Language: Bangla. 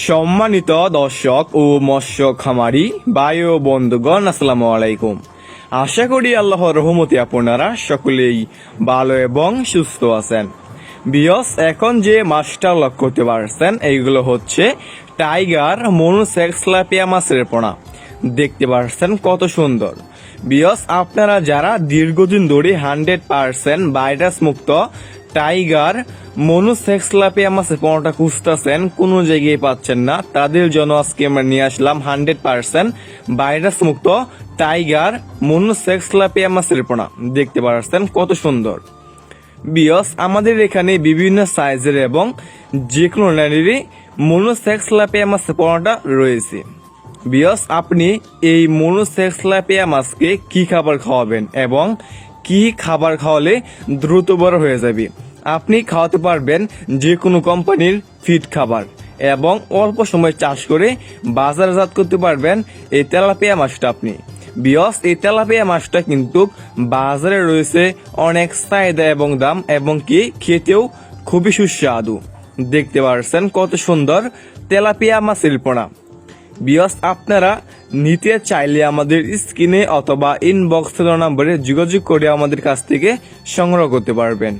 সম্মানিত দর্শক ও মৎস্য খামারি ভাই ও বন্ধুগণ, আসসালামু আলাইকুম। আশা করি আল্লাহর রহমতে আপনারা সকলেই ভালো এবং সুস্থ আছেন। বিয়স, এখন যে মাছটা লক্ষ্য করতে পারছেন এইগুলো হচ্ছে টাইগার মনোসেক্সলাপিয়া মাছের পোনা। দেখতে পাচ্ছেন কত সুন্দর। বিয়স, আপনারা যারা দীর্ঘদিন ধরে 100% ভাইরাস মুক্ত টাইগার মনোসেক্সলাপিয়া মাছের পোনাটা খুঁজতেছেন, কোনো জায়গায় পাচ্ছেন না, তাদের জন্য আজকে আমরা নিয়ে আসলাম 100% ভাইরাস মুক্ত টাইগার মনোসেক্সলাপিয়া মাছের পোনা। দেখতে পাচ্ছেন কত সুন্দর। বিয়স, আমাদের এখানে বিভিন্ন সাইজের এবং যে কোনো লাইনেরই মনোসেক্সলাপিয়া মাছের পোনাটা রয়েছে। বিয়স, আপনি এই মনোসেক্সলাপিয়া মাছকে কি খাবার খাওয়াবেন এবং কি খাবার খাওয়ালে দ্রুত বড় হয়ে যাবে? আপনি খাওয়াতে পারবেন যে কোনো কোম্পানির ফিড খাবার এবং অল্প সময় চাষ করে বাজারজাত করতে পারবেন এই তেলাপিয়া মাছটা আপনি। বিয়স, এই তেলাপিয়া মাছটা কিন্তু বাজারে রয়েছে অনেক চাহিদা এবং দাম, এবং কি খেতেও খুবই সুস্বাদু। দেখতে পাচ্ছেন কত সুন্দর তেলাপিয়া মাছের পোনা। বিয়স, আপনারা নিতে চাইলে আমাদের স্ক্রিনে অথবা ইনবক্স নম্বরে যোগাযোগ করে আমাদের কাছ থেকে সংগ্রহ করতে পারবেন।